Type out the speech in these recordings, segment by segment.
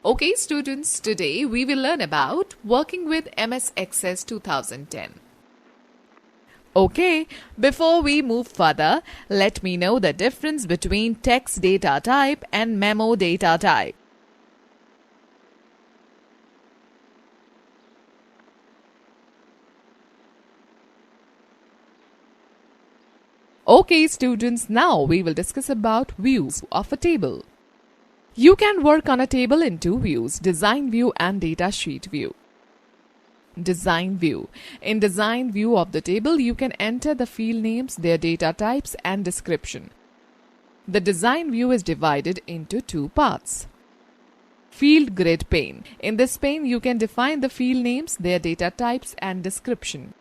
Okay students, today we will learn about working with MS Access 2010. Okay, before we move further, let me know the difference between text data type and memo data type. Okay students, now we will discuss about views of a table. You can work on a table in two views, design view and data sheet view. Design view. In design view of the table, you can enter the field names, their data types and description. The design view is divided into two parts. Field grid pane. In this pane, you can define the field names, their data types and description.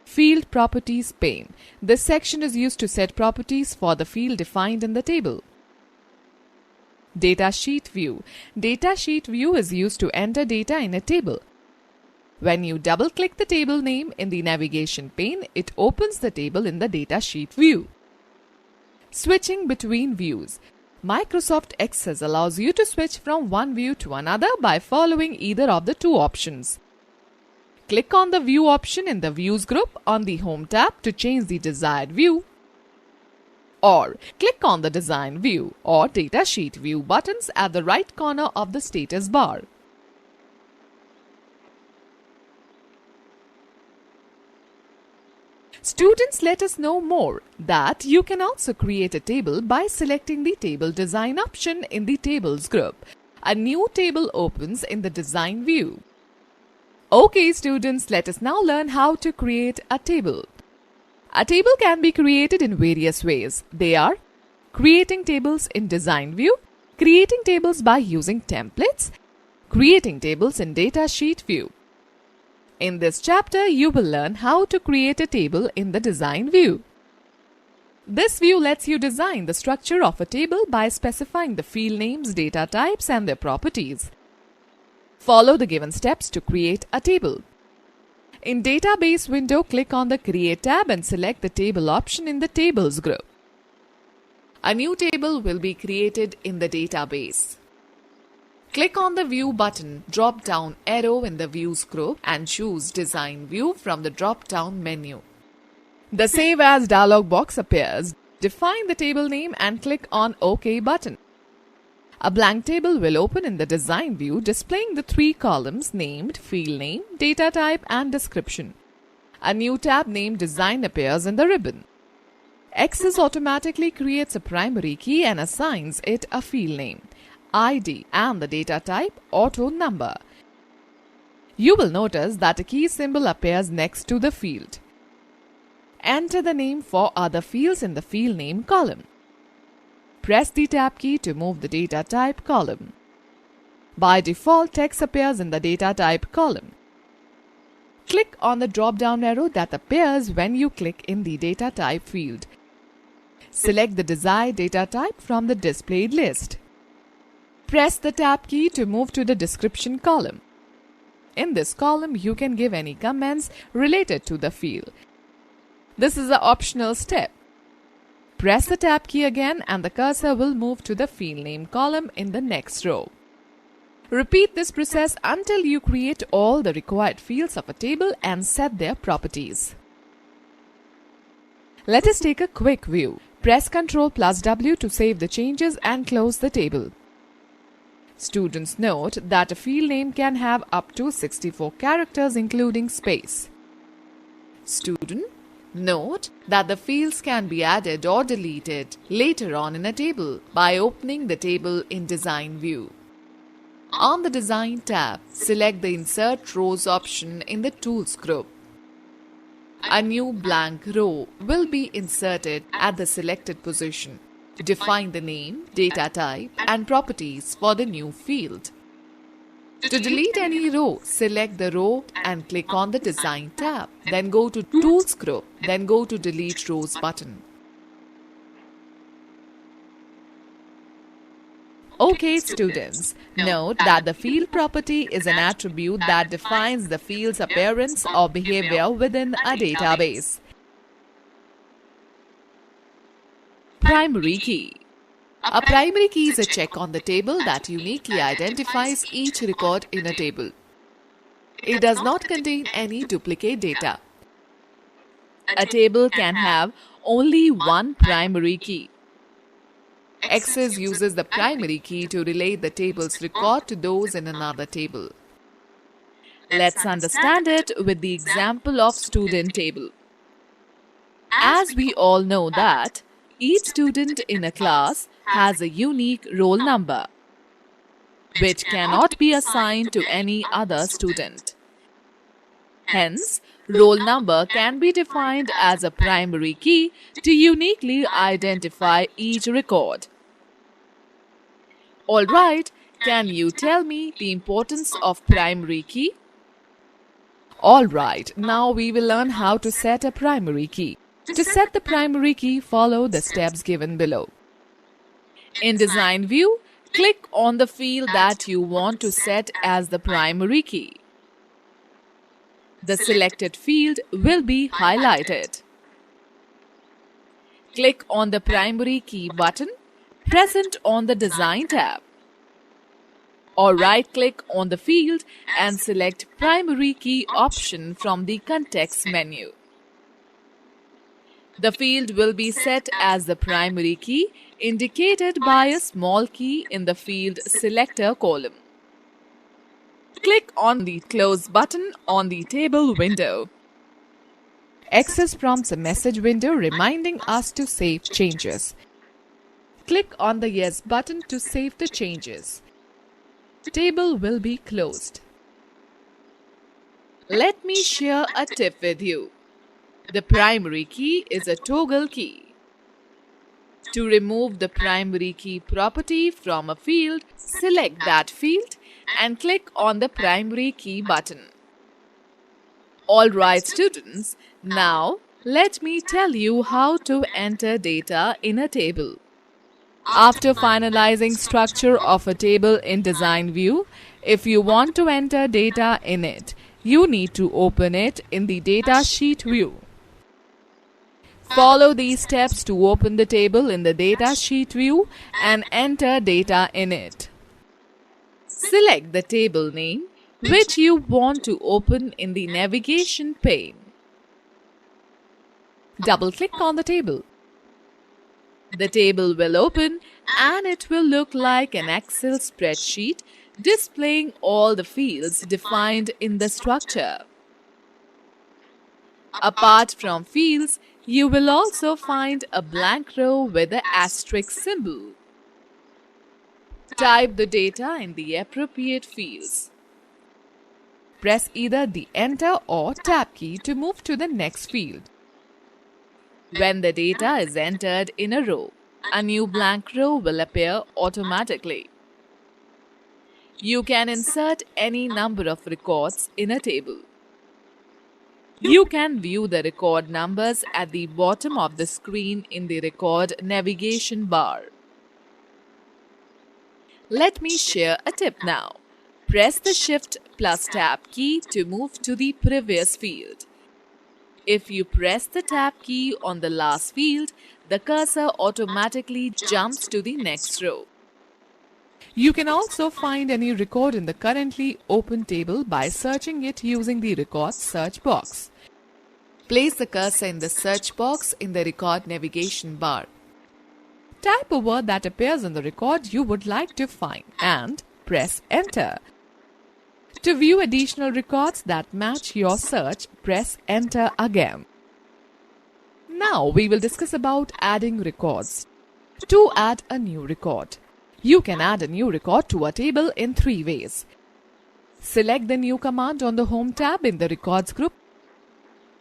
Field properties pane. This section is used to set properties for the field defined in the table. Data sheet view. Data sheet view is used to enter data in a table. When you double-click the table name in the navigation pane, it opens the table in the data sheet view. Switching between views. Microsoft Access allows you to switch from one view to another by following either of the two options. Click on the View option in the Views group on the Home tab to change the desired view. Or click on the Design View or Data Sheet View buttons at the right corner of the status bar. Students, let us know more that you can also create a table by selecting the Table Design option in the Tables group. A new table opens in the Design view. Okay students, let us now learn how to create a table. A table can be created in various ways. They are creating tables in Design view, creating tables by using templates, creating tables in Data Sheet view. In this chapter, you will learn how to create a table in the Design view. This view lets you design the structure of a table by specifying the field names, data types, and their properties. Follow the given steps to create a table. In Database window, click on the Create tab and select the Table option in the Tables group. A new table will be created in the database. Click on the View button, drop-down arrow in the Views group and choose Design View from the drop-down menu. The Save As dialog box appears. Define the table name and click on OK button. A blank table will open in the Design view displaying the three columns named Field Name, Data Type and Description. A new tab named Design appears in the ribbon. Access automatically creates a primary key and assigns it a field name, ID and the data type auto number. You will notice that a key symbol appears next to the field. Enter the name for other fields in the Field Name column. Press the Tab key to move the Data Type column. By default, text appears in the Data Type column. Click on the drop-down arrow that appears when you click in the Data Type field. Select the desired data type from the displayed list. Press the Tab key to move to the Description column. In this column, you can give any comments related to the field. This is an optional step. Press the Tab key again and the cursor will move to the Field Name column in the next row. Repeat this process until you create all the required fields of a table and set their properties. Let us take a quick view. Press Ctrl+W to save the changes and close the table. Students, note that a field name can have up to 64 characters including space. Student, note that the fields can be added or deleted later on in a table by opening the table in Design view. On the Design tab, select the Insert Rows option in the Tools group. A new blank row will be inserted at the selected position. Define the name, data type, and properties for the new field. To delete any row, select the row and click on the Design tab. Then go to Tools group, then go to Delete Rows button. Okay students, note that the field property is an attribute that defines the field's appearance or behavior within a database. Primary key. A primary key is a check on the table that uniquely identifies each record in a table. It does not contain any duplicate data. A table can have only one primary key. Access uses the primary key to relate the table's record to those in another table. Let's understand it with the example of student table. As we all know that each student in a class has a unique roll number, which cannot be assigned to any other student. Hence, roll number can be defined as a primary key to uniquely identify each record. Alright, can you tell me the importance of primary key? Alright, now we will learn how to set a primary key. To set the primary key, follow the steps given below. In Design View, click on the field that you want to set as the primary key. The selected field will be highlighted. Click on the primary key button present on the Design tab, or right-click on the field and select Primary Key option from the context menu. The field will be set as the primary key indicated by a small key in the field selector column. Click on the Close button on the table window. Access prompts a message window reminding us to save changes. Click on the Yes button to save the changes. The table will be closed. Let me share a tip with you. The primary key is a toggle key. To remove the primary key property from a field, select that field and click on the primary key button. Alright students, now let me tell you how to enter data in a table. After finalizing structure of a table in Design View, if you want to enter data in it, you need to open it in the Data Sheet view. Follow these steps to open the table in the Data Sheet view and enter data in it. Select the table name which you want to open in the navigation pane. Double-click on the table. The table will open and it will look like an Excel spreadsheet displaying all the fields defined in the structure. Apart from fields, you will also find a blank row with the asterisk symbol. Type the data in the appropriate fields. Press either the Enter or Tab key to move to the next field. When the data is entered in a row, a new blank row will appear automatically. You can insert any number of records in a table. You can view the record numbers at the bottom of the screen in the Record navigation bar. Let me share a tip now. Press the Shift plus Tab key to move to the previous field. If you press the Tab key on the last field, the cursor automatically jumps to the next row. You can also find any record in the currently open table by searching it using the Record search box. Place the cursor in the search box in the Record navigation bar. Type a word that appears in the record you would like to find and press Enter. To view additional records that match your search, press Enter again. Now we will discuss about adding records. To add a new record, you can add a new record to a table in 3 ways. Select the New command on the Home tab in the Records group,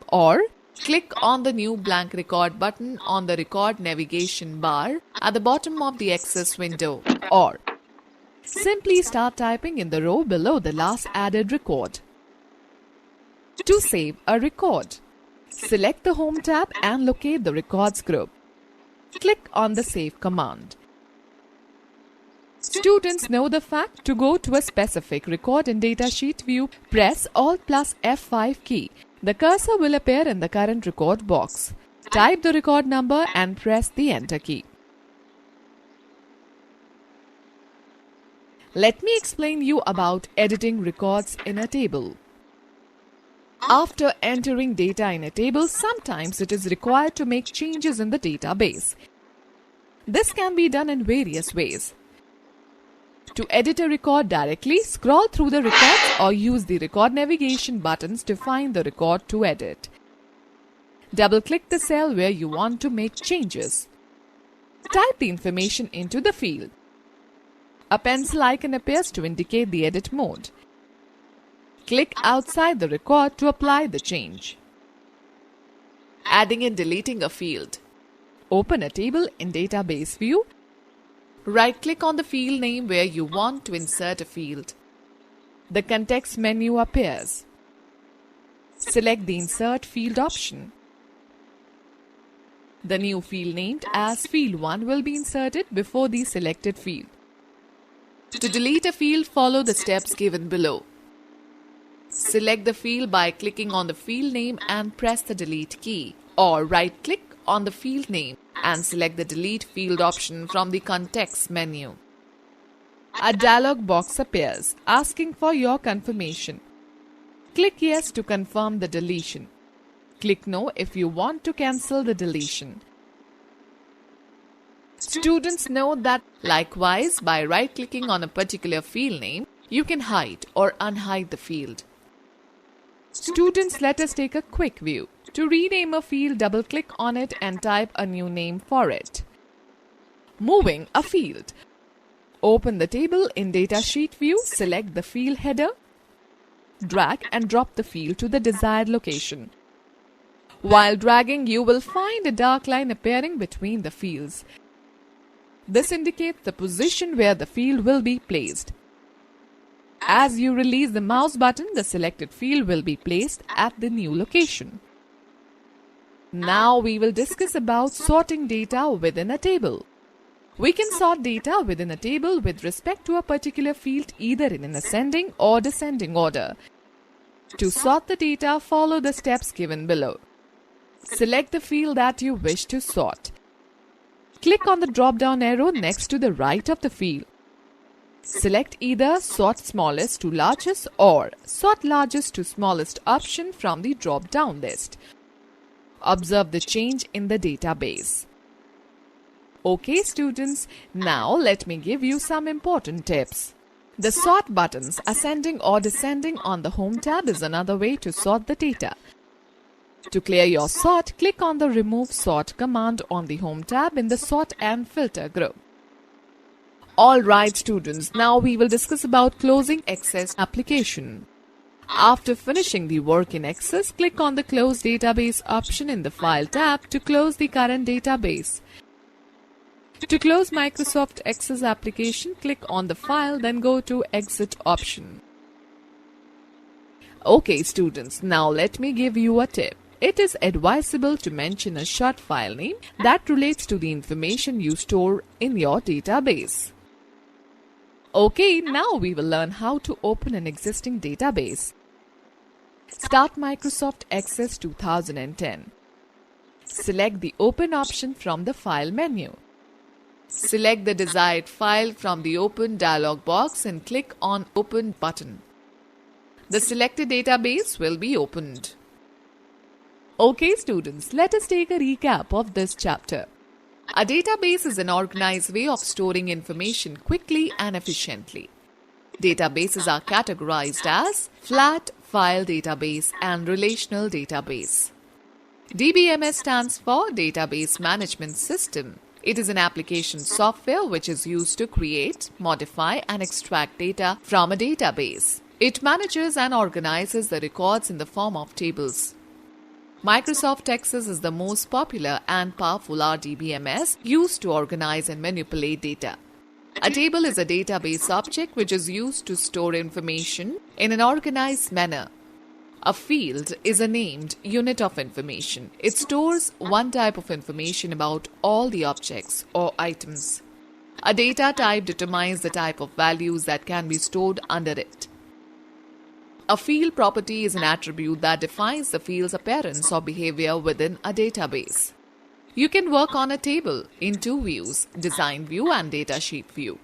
or click on the New blank record button on the Record navigation bar at the bottom of the Access window, or simply start typing in the row below the last added record. To save a record, select the Home tab and locate the Records group. Click on the Save command. Students know the fact to go to a specific record in Datasheet view, press Alt plus F5 key. The cursor will appear in the current record box. Type the record number and press the Enter key. Let me explain you about editing records in a table. After entering data in a table, sometimes it is required to make changes in the database. This can be done in various ways. To edit a record directly, scroll through the records or use the record navigation buttons to find the record to edit. Double-click the cell where you want to make changes. Type the information into the field. A pencil icon appears to indicate the edit mode. Click outside the record to apply the change. Adding and deleting a field. Open a table in Database View. Right-click on the field name where you want to insert a field. The context menu appears. Select the Insert Field option. The new field named as Field 1 will be inserted before the selected field. To delete a field, follow the steps given below. Select the field by clicking on the field name and press the Delete key, or right-click on the field name and select the Delete Field option from the context menu. A dialog box appears asking for your confirmation. Click Yes to confirm the deletion. Click No if you want to cancel the deletion. Students know that likewise, by right-clicking on a particular field name, you can hide or unhide the field. Students, let us take a quick view. To rename a field, double-click on it and type a new name for it. Moving a field. Open the table in Datasheet view, select the field header. Drag and drop the field to the desired location. While dragging, you will find a dark line appearing between the fields. This indicates the position where the field will be placed. As you release the mouse button, the selected field will be placed at the new location. Now we will discuss about sorting data within a table. We can sort data within a table with respect to a particular field either in an ascending or descending order. To sort the data, follow the steps given below. Select the field that you wish to sort. Click on the drop-down arrow next to the right of the field. Select either Sort Smallest to Largest or Sort Largest to Smallest option from the drop-down list. Observe the change in the database. Okay students, now let me give you some important tips. The sort buttons ascending or descending on the Home tab is another way to sort the data. To clear your sort, click on the Remove Sort command on the Home tab in the Sort and Filter group. Alright students, now we will discuss about closing Access application. After finishing the work in Access, click on the Close Database option in the File tab to close the current database. To close Microsoft Access application, click on the File, then go to Exit option. Okay students, now let me give you a tip. It is advisable to mention a short file name that relates to the information you store in your database. Okay, now we will learn how to open an existing database. Start Microsoft Access 2010. Select the Open option from the File menu. Select the desired file from the Open dialog box and click on Open button. The selected database will be opened. Okay students, let us take a recap of this chapter. A database is an organized way of storing information quickly and efficiently. Databases are categorized as flat, file database and relational database. DBMS stands for Database Management System. It is an application software which is used to create, modify and extract data from a database. It manages and organizes the records in the form of tables. Microsoft Access is the most popular and powerful RDBMS used to organize and manipulate data. A table is a database object which is used to store information in an organized manner. A field is a named unit of information. It stores one type of information about all the objects or items. A data type determines the type of values that can be stored under it. A field property is an attribute that defines the field's appearance or behavior within a database. You can work on a table in two views, Design View and Datasheet View.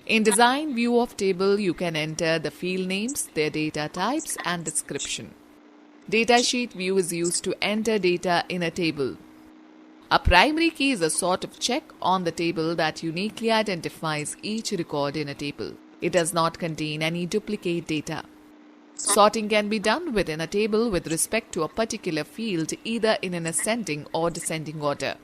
In design view of table, you can enter the field names, their data types and description. Datasheet view is used to enter data in a table. A primary key is a sort of check on the table that uniquely identifies each record in a table. It does not contain any duplicate data. Sorting can be done within a table with respect to a particular field either in an ascending or descending order.